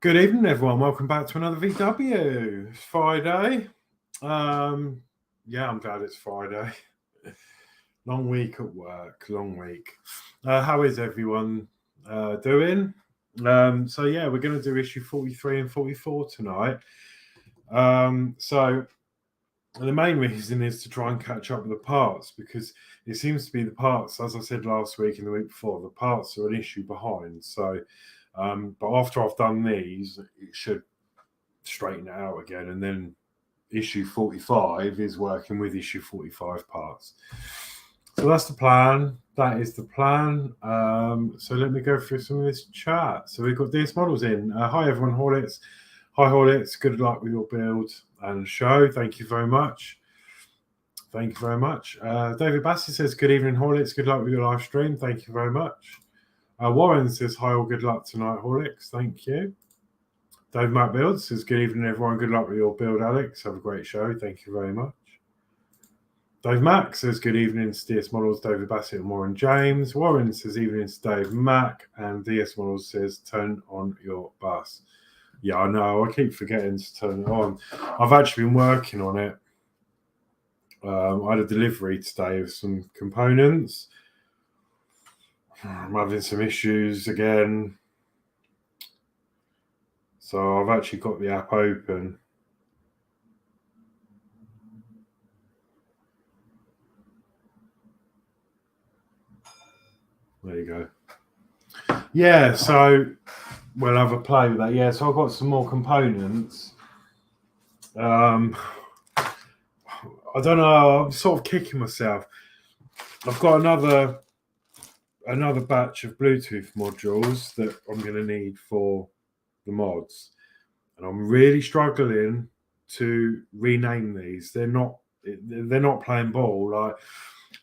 Good evening, everyone. Welcome back to another VW. It's Friday. Yeah, I'm glad it's Friday. Long week at work, long week. How is everyone doing? So yeah, we're going to do issue 43 and 44 tonight. So the main reason is to try and catch up with the parts, because it seems to be the parts, as I said last week and the week before, the parts are an issue behind. So but after I've done these, it should straighten it out again. And then issue 45 is working with issue 45 parts. So that's the plan. That is the plan. So let me go through some of this chat. So we've got DS Models in. Hi, everyone. Horlixs. Hi, Horlixs. Good luck with your build and show. Thank you very much. Thank you very much. David Bassey says, good evening, Horlixs. Good luck with your live stream. Thank you very much. Warren says, hi, all good luck tonight, Horlixs. Thank you. Dave Builds says, good evening, everyone. Good luck with your build, Alex. Have a great show. Thank you very much. Dave Mack says, good evening to DS Models, David Bassett and Warren James. Warren says, evening to Dave Mack. And DS Models says, turn on your bus. Yeah, I know. I keep forgetting to turn it on. I've actually been working on it. I had a delivery today of some components. I'm having some issues again. So I've actually got the app open. There you go. Yeah, so we'll have a play with that. Yeah, so I've got some more components. I don't know. I'm sort of kicking myself. I've got another batch of Bluetooth modules that I'm going to need for the mods, and I'm really struggling to rename these. They're not playing ball. Like,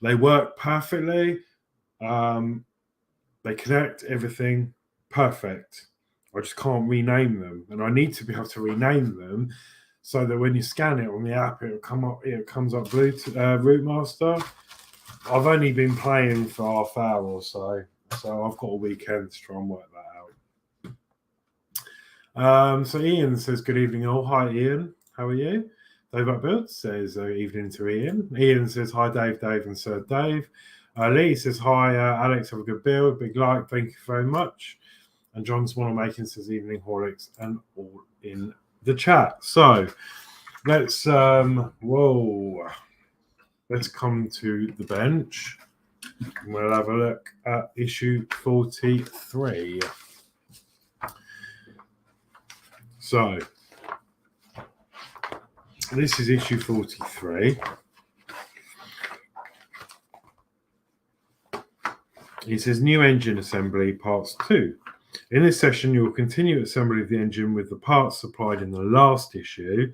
they work perfectly. They connect everything perfect. I just can't rename them, and I need to be able to rename them so that when you scan it on the app, it'll come up. It comes up Bluetooth Routemaster. I've only been playing for half hour or so, so I've got a weekend to try and work that out. So Ian says, good evening all. Hi Ian, how are you? Dave Builds says, evening to Ian. Ian says, hi Dave, and Sir Dave. Lee says, hi Alex, have a good build. Big like, thank you very much. And John Smallmaking says, evening Horlicks, and all in the chat. So let's let's come to the bench. We'll have a look at issue 43. So this is issue 43. It says new engine assembly parts 2. In this session, you will continue assembly of the engine with the parts supplied in the last issue.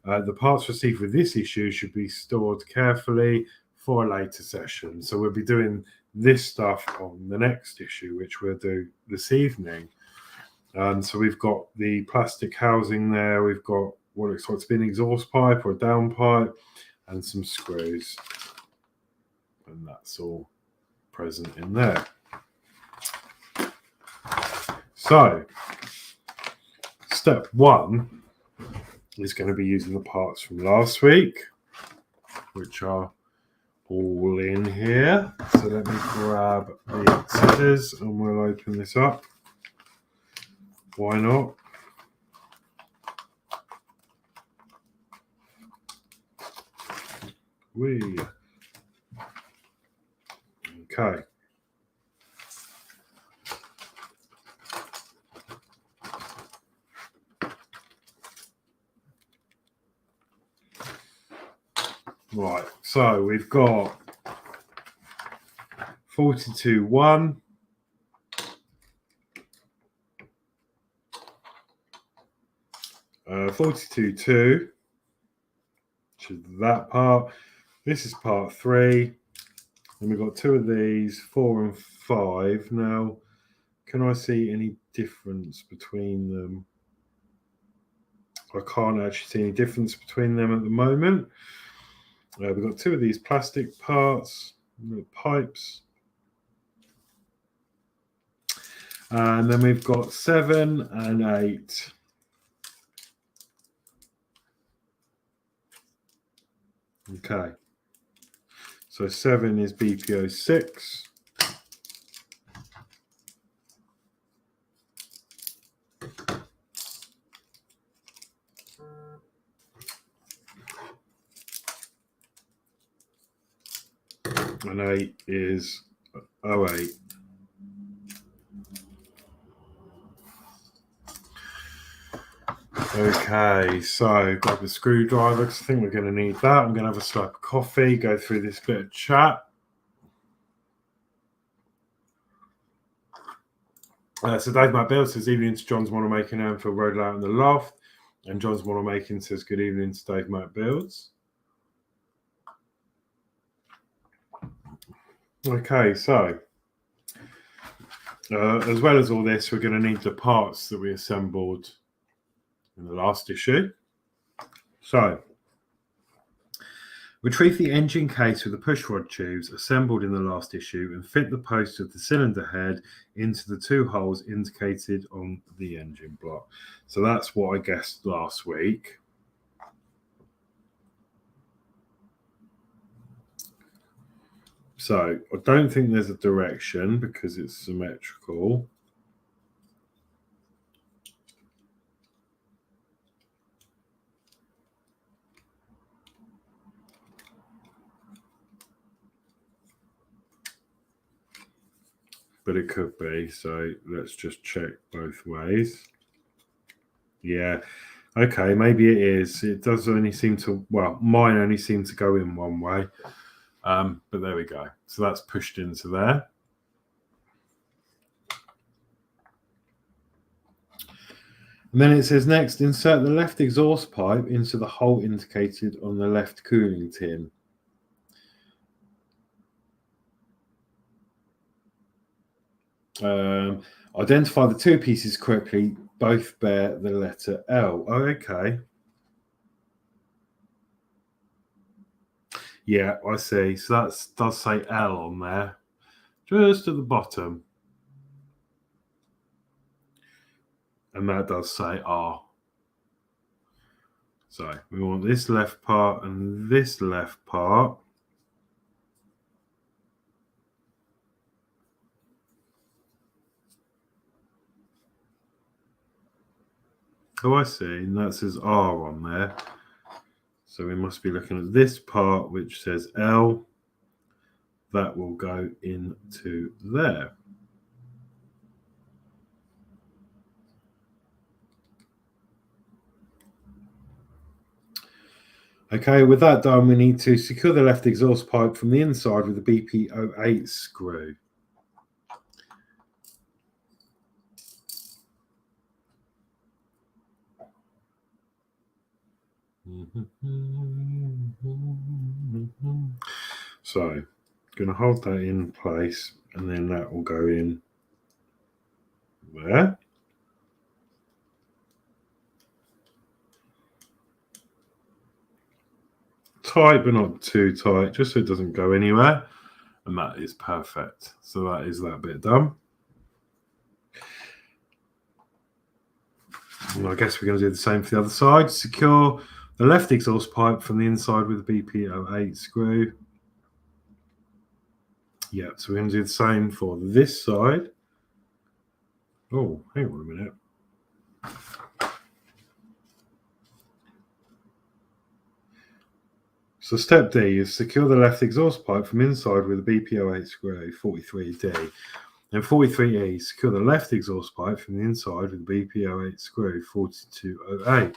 The parts received with this issue should be stored carefully for a later session. So we'll be doing this stuff on the next issue, which we'll do this evening. So we've got the plastic housing there. We've got what looks like to be an exhaust pipe or a down pipe and some screws. And that's all present in there. So step 1 is going to be using the parts from last week, which are all in here. So let me grab the scissors and we'll open this up. Why not? Okay. Right, so we've got 42.1, 42.2, which is that part. This is part 3, and we've got 2 of these, 4 and 5. Now, can I see any difference between them? I can't actually see any difference between them at the moment. We've got 2 of these plastic parts, little pipes. And then we've got 7 and 8. Okay. So 7 is BPO 6. And 8 is 08. Okay, so grab the screwdriver because I think we're going to need that. I'm going to have a sip of coffee, go through this bit of chat. So Dave Builds says, evening to John's model making Anfield Road out in the loft. And John's model making says, good evening to Dave Builds. Okay, so as well as all this, we're going to need the parts that we assembled in the last issue. So retrieve the engine case with the pushrod tubes assembled in the last issue and fit the post of the cylinder head into the 2 holes indicated on the engine block. So that's what I guessed last week. So I don't think there's a direction because it's symmetrical. But it could be, so let's just check both ways. Yeah, okay, maybe it is. It does only seem to, well, mine only seem to go in one way. But there we go. So that's pushed into there. And then it says next, insert the left exhaust pipe into the hole indicated on the left cooling tin. Identify the 2 pieces correctly. Both bear the letter L. Oh, okay. Yeah, I see. So that does say L on there, just at the bottom. And that does say R. So we want this left part and this left part. Oh, I see. And that says R on there. So we must be looking at this part, which says L. That will go into there. Okay, with that done, we need to secure the left exhaust pipe from the inside with the BP08 screw. So, going to hold that in place, and then that will go in there. Tight, but not too tight, just so it doesn't go anywhere. And that is perfect. So that is that bit done. And I guess we're going to do the same for the other side. Secure the left exhaust pipe from the inside with the BP08 screw. Yeah, so we're going to do the same for this side. Oh, hang on a minute. So step D is secure the left exhaust pipe from inside with a BPO8 screw, 43D. And 43E, secure the left exhaust pipe from the inside with a BPO8 screw, 4208.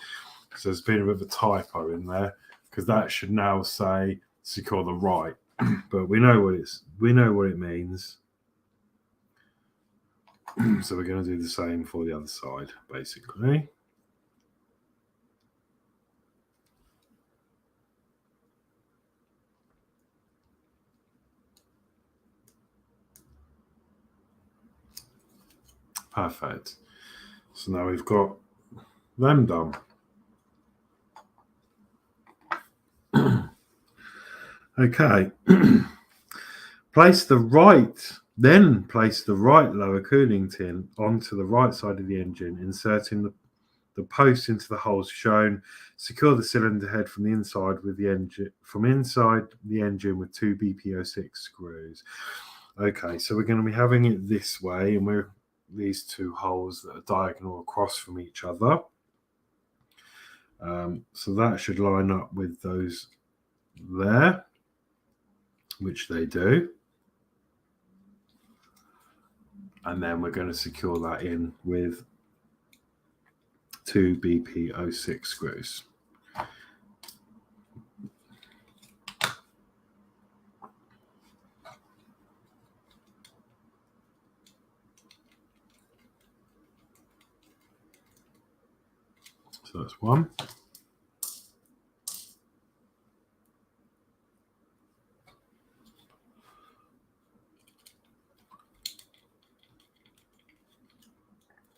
So there's been a bit of a typo in there because that should now say secure the right, but we know what it means. So we're going to do the same for the other side, basically. Perfect. So now we've got them done. Okay. Place the right Then place the right lower cooling tin onto the right side of the engine, inserting the post into the holes shown. Secure the cylinder head from the inside with the engine with 2 BP06 screws. Okay, so we're going to be having it this way, and we're these 2 holes that are diagonal across from each other. So that should line up with those there, which they do. And then we're going to secure that in with 2 BP06 screws. So that's 1.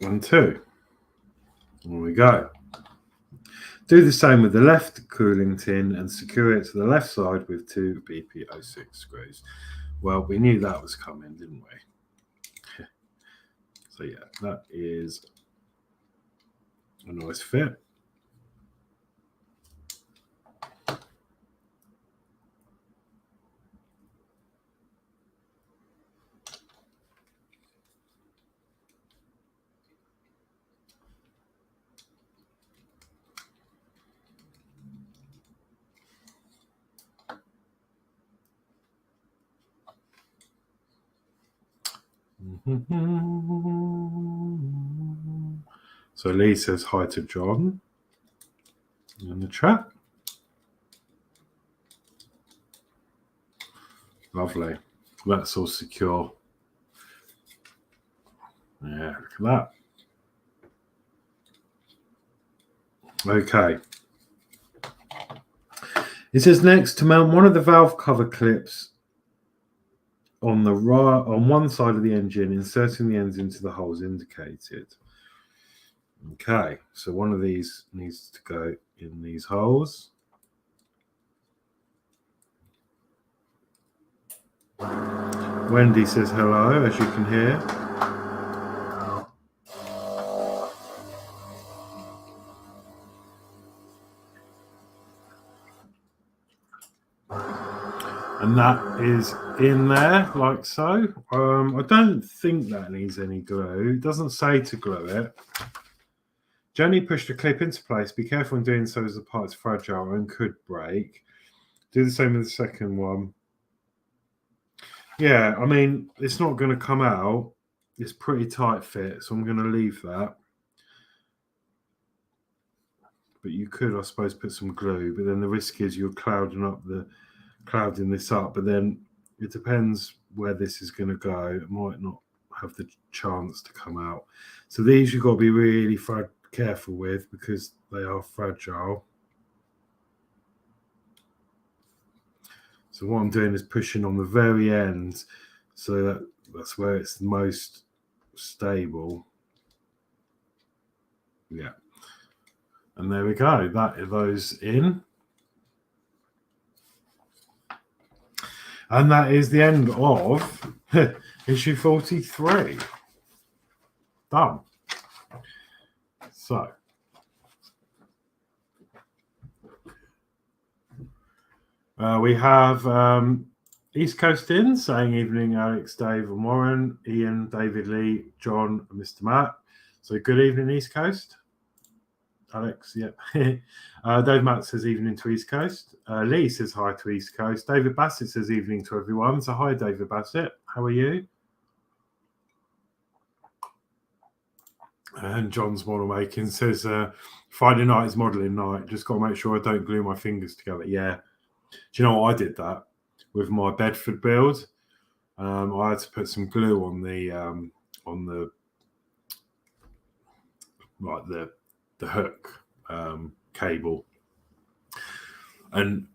And 2. There we go. Do the same with the left cooling tin and secure it to the left side with 2 BP06 screws. Well, we knew that was coming, didn't we? So yeah, that is a nice fit. So Lee says hi to John in the chat. Lovely. That's all secure. Yeah, look at that. Okay. It says next to mount one of the valve cover clips on the right on one side of the engine, inserting the ends into the holes indicated. Okay, so one of these needs to go in these holes. Wendy says hello, as you can hear. And that is in there, like so. I don't think that needs any glue. It doesn't say to glue it. Gently push the clip into place. Be careful in doing so as the part is fragile and could break. Do the same with the second one. Yeah, I mean, it's not going to come out. It's pretty tight fit, so I'm going to leave that. But you could, I suppose, put some glue. But then the risk is you're clouding this up. But then it depends where this is going to go. It might not have the chance to come out. So these you've got to be really careful with because they are fragile. So what I'm doing is pushing on the very end, so that's where it's the most stable. Yeah. And there we go. That those in. And that is the end of issue 43. Done. So. We have East Coast in saying evening, Alex, Dave and Warren, Ian, David Lee, John and Mr. Matt. So good evening, East Coast. Alex, yep. Dave Matt says evening to East Coast. Lee says hi to East Coast. David Bassett says evening to everyone. So hi, David Bassett. How are you? And John's model making says Friday night is modelling night. Just got to make sure I don't glue my fingers together. Yeah. Do you know what I did that with my Bedford build? I had to put some glue on the hook cable, and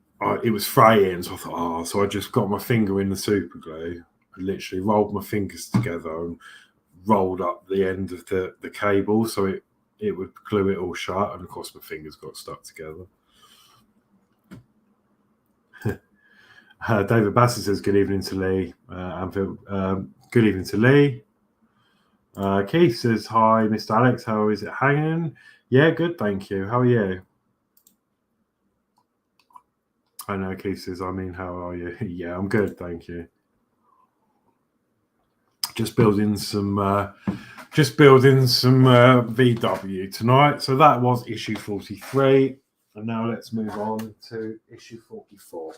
it was fraying. So I thought, so I just got my finger in the super glue. I literally rolled my fingers together and rolled up the end of the cable so it would glue it all shut. And of course, my fingers got stuck together. David Bassett says good evening to Lee. Anfield. Good evening to Lee. Keith says, hi, Mr. Alex. How is it hanging? Yeah, good, thank you. How are you? I know Keith says, I mean, how are you? Yeah, I'm good, thank you. Just building some VW tonight. So that was issue 43. And now let's move on to issue 44.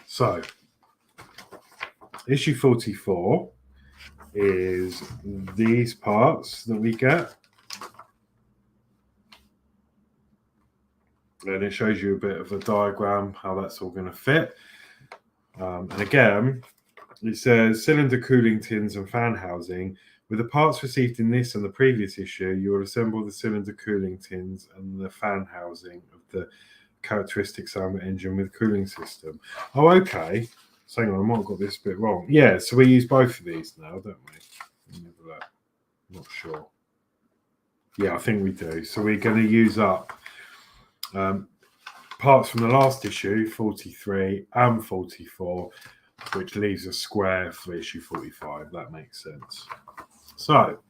So, issue 44 is these parts that we get. And it shows you a bit of a diagram, how that's all going to fit. And again, it says cylinder cooling tins and fan housing. With the parts received in this and the previous issue, you will assemble the cylinder cooling tins and the fan housing of the characteristic Samba engine with cooling system. Oh, okay. So hang on, I might have got this bit wrong. Yeah, so we use both of these now, don't we? Not sure. Yeah, I think we do. So we're going to use up parts from the last issue, 43 and 44, which leaves a square for issue 45. That makes sense. So,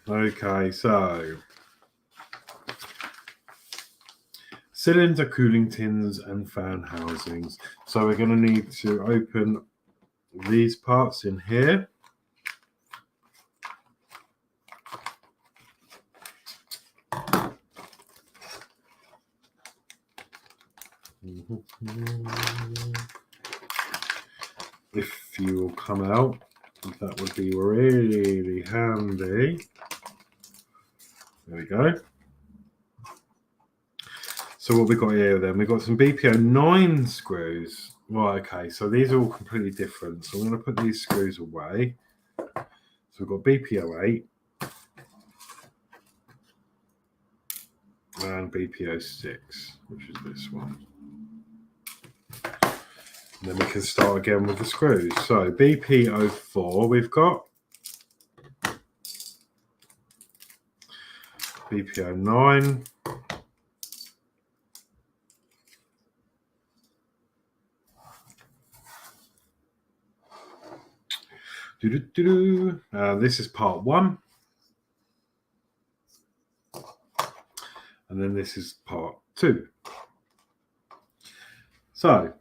okay, so cylinder cooling tins and fan housings. So we're going to need to open these parts in here. If you will come out, that would be really handy. There we go. So what we got here then, we've got some BPO 9 screws. Right, okay, so these are all completely different. So I'm going to put these screws away. So we've got BPO 8 and BPO 6, which is this one. And then we can start again with the screws. So BPO 4 we've got. BPO 9. This is part 1. And then this is part 2. So,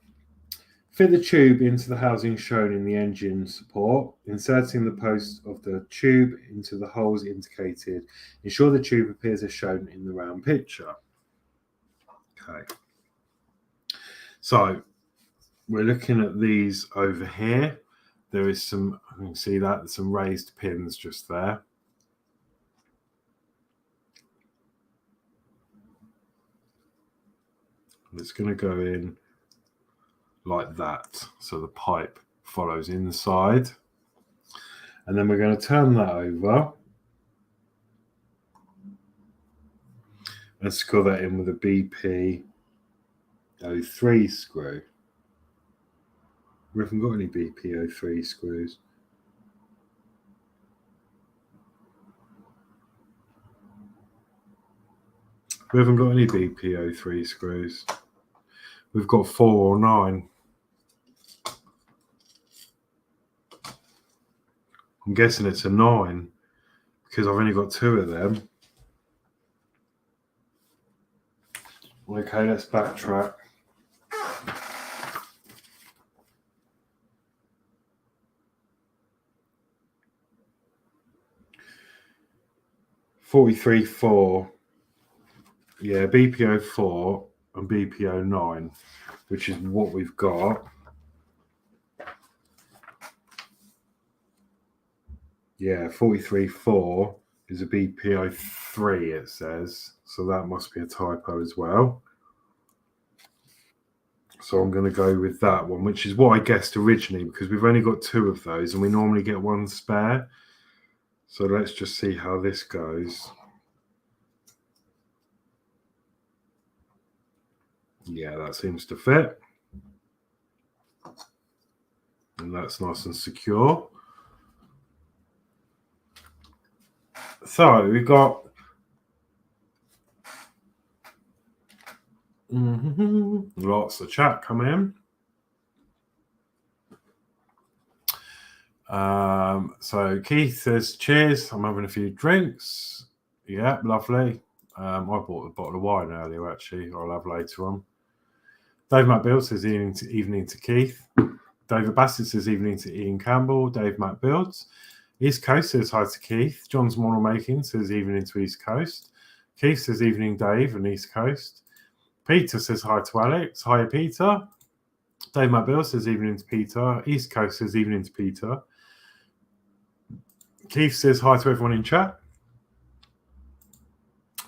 fit the tube into the housing shown in the engine support, inserting the post of the tube into the holes indicated. Ensure the tube appears as shown in the round picture. Okay. So, we're looking at these over here. There is some, you can see that, there's some raised pins just there. And it's going to go in like that. So the pipe follows inside. And then we're going to turn that over and screw that in with a BP03 screw. We haven't got any BP03 screws. We haven't got any BP03 screws. We've got 4 or 9. I'm guessing it's a 9 because I've only got 2 of them. Okay, let's backtrack. (43.4). Yeah, BPO 4 and BPO 9, which is what we've got. Yeah, 43.4 is a BPO 3, it says. So that must be a typo as well. So I'm going to go with that one, which is what I guessed originally, because we've only got 2 of those and we normally get 1 spare. So let's just see how this goes. Yeah, that seems to fit. And that's nice and secure. So we've got lots of chat coming in. So Keith says, cheers, I'm having a few drinks. Yeah, lovely. I bought a bottle of wine earlier, actually. I'll have later on. Dave McBill says evening to Keith. David Bassett says evening to Ian Campbell. Dave McBuilds. East Coast says hi to Keith. John's Model Making says evening to East Coast. Keith says evening Dave and East Coast. Peter says hi to Alex. Hi Peter. Dave McBill says evening to Peter. East Coast says evening to Peter. Keith says hi to everyone in chat.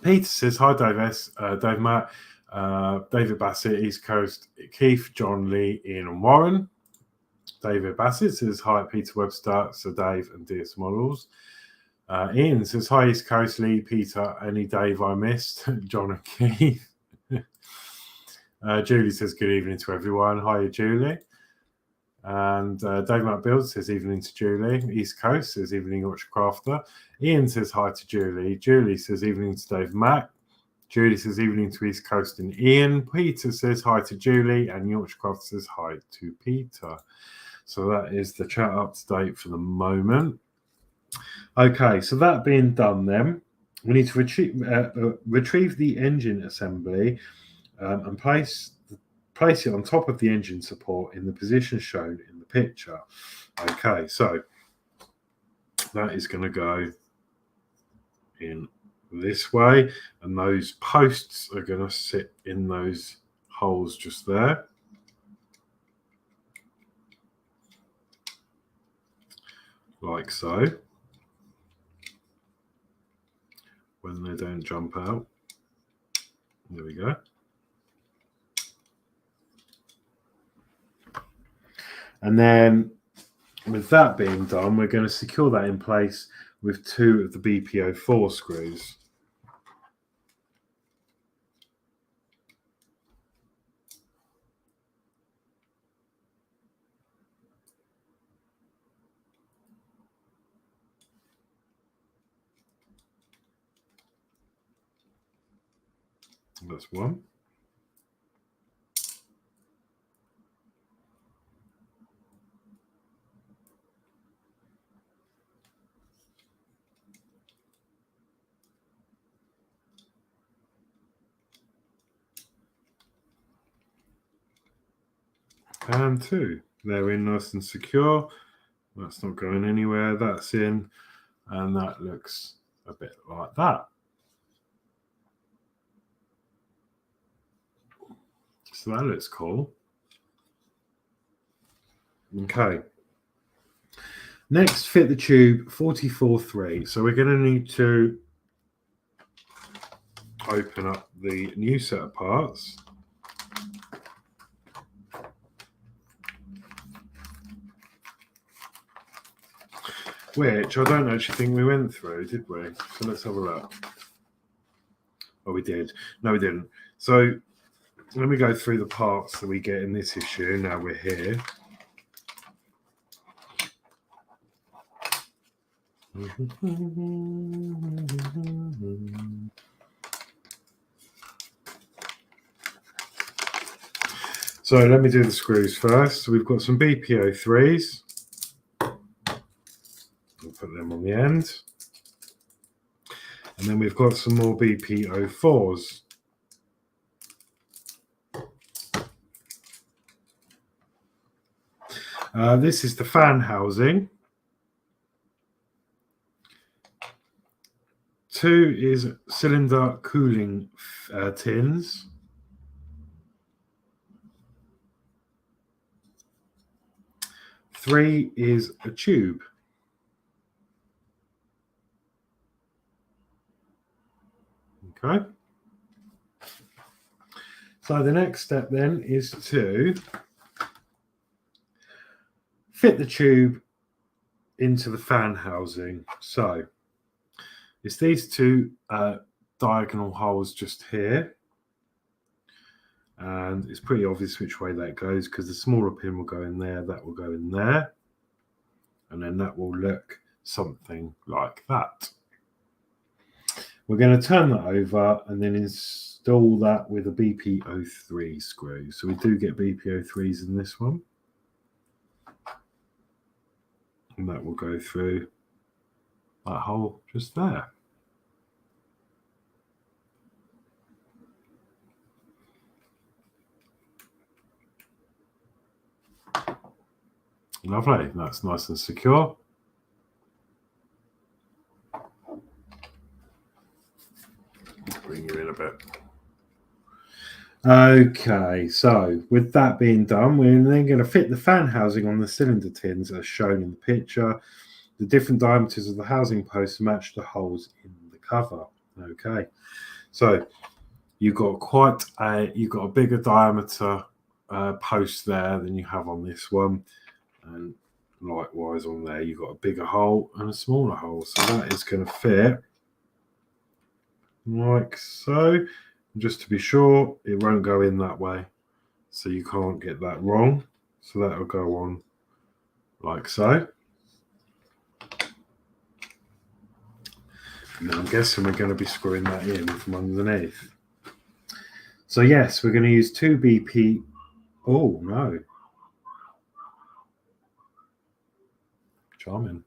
Peter says hi Dave S. Dave Matt. David Bassett, East Coast. Keith, John, Lee, Ian and Warren. David Bassett says hi Peter Webster, Sir Dave and DS Models. Ian says hi East Coast, Lee, Peter, any Dave I missed, John and Keith. Julie says good evening to everyone. Hi Julie. And Dave McBuild says evening to Julie. East Coast says evening Yorkshire Crafter. Ian says hi to Julie. Julie says evening to Dave Mac. Julie says evening to East Coast and Ian. Peter says hi to Julie. And Yorkshire Crafter says hi to Peter. So that is the chat up to date for the moment. Okay, so that being done then, we need to retrieve the engine assembly and place it on top of the engine support in the position shown in the picture. Okay, so that is going to go in this way, and those posts are going to sit in those holes just there. Like so. When they don't jump out. There we go. And then with that being done, we're going to secure that in place with 2 of the BPO4 screws. That's one. And 2. They're in nice and secure. That's not going anywhere. That's in. And that looks a bit like that. So that looks cool. Okay. Next, fit the tube 44.3. So we're going to need to open up the new set of parts. Which I don't actually think we went through, did we? So let's have a look. Oh, we did. No, we didn't. So let me go through the parts that we get in this issue. Now we're here. So let me do the screws first. So we've got some BPO3s. We'll put them on the end. And then we've got some more BPO4s. This is the fan housing. 2 is cylinder cooling tins. 3 is a tube. Okay. So the next step then is to fit the tube into the fan housing. So it's these two diagonal holes just here. And it's pretty obvious which way that goes because the smaller pin will go in there, that will go in there. And then that will look something like that. We're going to turn that over and then install that with a BP03 screw. So we do get BP03s in this one. And that will go through that hole just there. Lovely, that's nice and secure. Bring you in a bit. Okay, so with that being done, we're then going to fit the fan housing on the cylinder tins as shown in the picture. The different diameters of the housing posts match the holes in the cover. Okay, so you've got a bigger diameter post there than you have on this one, and likewise on there you've got a bigger hole and a smaller hole. So that is going to fit like so. Just to be sure, it won't go in that way, so you can't get that wrong. So that will go on like so. And I'm guessing we're going to be screwing that in from underneath. So yes, we're going to use 2 BP. Oh no. Charming.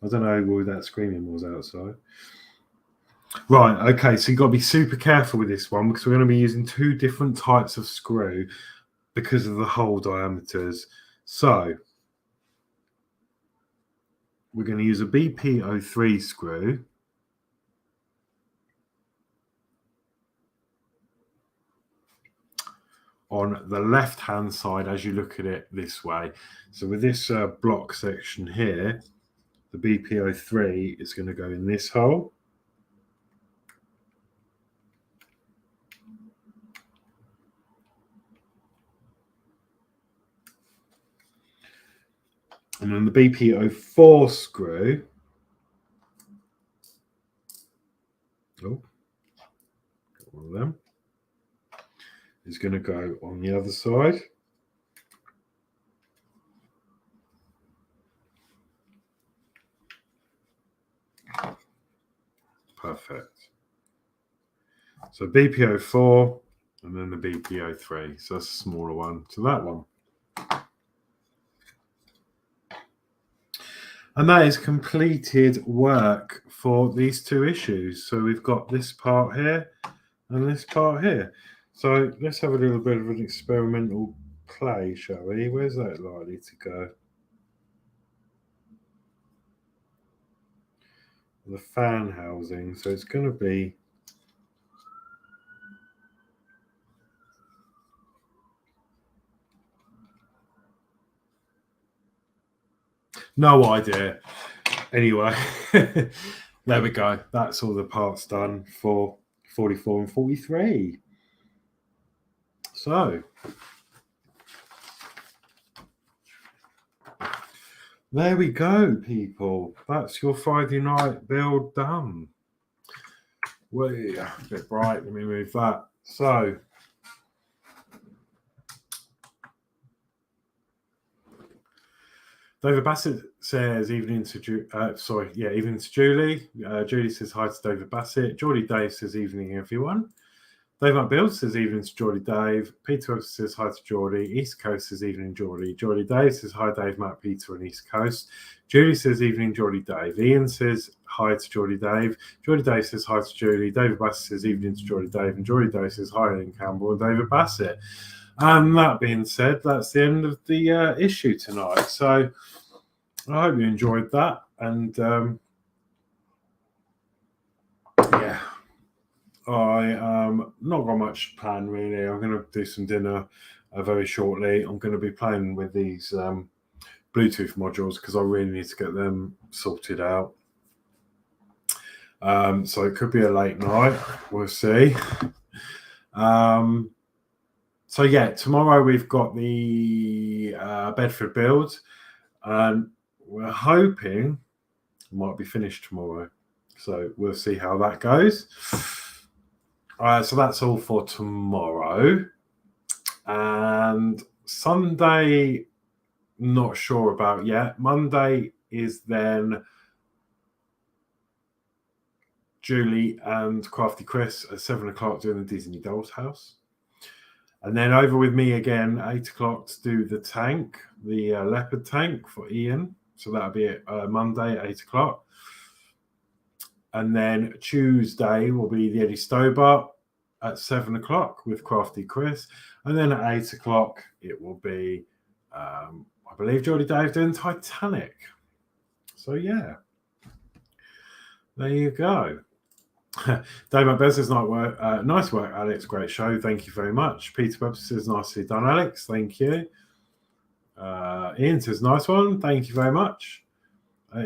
I don't know who that screaming was outside. Right, okay, so you've got to be super careful with this one because we're going to be using 2 different types of screw because of the hole diameters. So we're going to use a BP03 screw. On the left-hand side as you look at it this way. So with this block section here, the BP03 is going to go in this hole. And then the BP04 screw, got one of them, is going to go on the other side. Perfect. So BP04 and then the BP03. So that's a smaller one to that one. And that is completed work for these 2 issues. So we've got this part here and this part here. So let's have a little bit of an experimental play, shall we? Where's that likely to go? The fan housing. So it's going to be no idea. Anyway, there we go. That's all the parts done for 44 and 43. So there we go, people. That's your Friday night build done. Wait, a bit bright. Let me move that. So David Bassett says evening to evening to Julie. Julie says hi to David Bassett. Geordie Dave says evening everyone. Danno Builds says evening to Geordie Dave. Peter says hi to Geordie. East Coast says evening Geordie. Geordie Dave says hi Dave, Matt, Peter and East Coast. Julie says evening Geordie Dave. Ian says hi to Geordie Dave. Geordie Dave says hi to Julie. David Bassett says evening to Geordie Dave. And Geordie Dave says hi Ian Campbell and David Bassett. And that being said, that's the end of the issue tonight. So I hope you enjoyed that. And yeah, I not got much planned really. I'm going to do some dinner very shortly. I'm going to be playing with these Bluetooth modules because I really need to get them sorted out. So it could be a late night. We'll see. So yeah, tomorrow we've got the Bedford Builds, and we're hoping it might be finished tomorrow. So we'll see how that goes. So that's all for tomorrow. And Sunday, not sure about yet. Monday is then Julie and Crafty Chris at 7 o'clock doing the Disney Dolls house. And then over with me again, 8 o'clock to do the tank, the leopard tank for Ian. So that'll be Monday at 8 o'clock. And then Tuesday will be the Eddie Stobart at 7 o'clock with Crafty Chris. And then at 8 o'clock, it will be, I believe, Geordie Dave doing Titanic. So, yeah. There you go. Dave McBeth says, nice work, Alex. Great show. Thank you very much. Peter Webster says, nicely done, Alex. Thank you. Ian says, nice one. Thank you very much.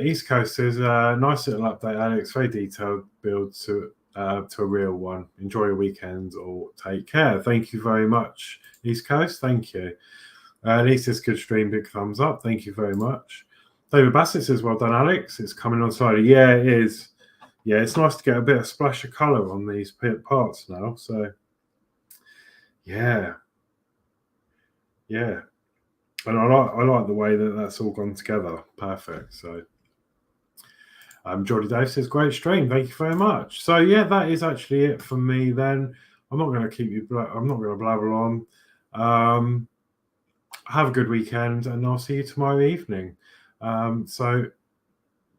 East Coast says, nice little update, Alex. Very detailed build to a real one. Enjoy your weekend or take care. Thank you very much, East Coast. Thank you. Lee says, good stream. Big thumbs up. Thank you very much. David Bassett says, well done, Alex. It's coming on Friday. Yeah, it is. Yeah, it's nice to get a bit of splash of colour on these parts now. So, yeah. Yeah. And I like the way that that's all gone together. Perfect. So, Geordie Dave says, great stream. Thank you very much. So, yeah, that is actually it for me then. I'm not going to keep you, I'm not going to blabber on. Have a good weekend, and I'll see you tomorrow evening. So,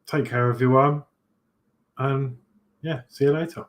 take care, everyone. And, yeah, see you later.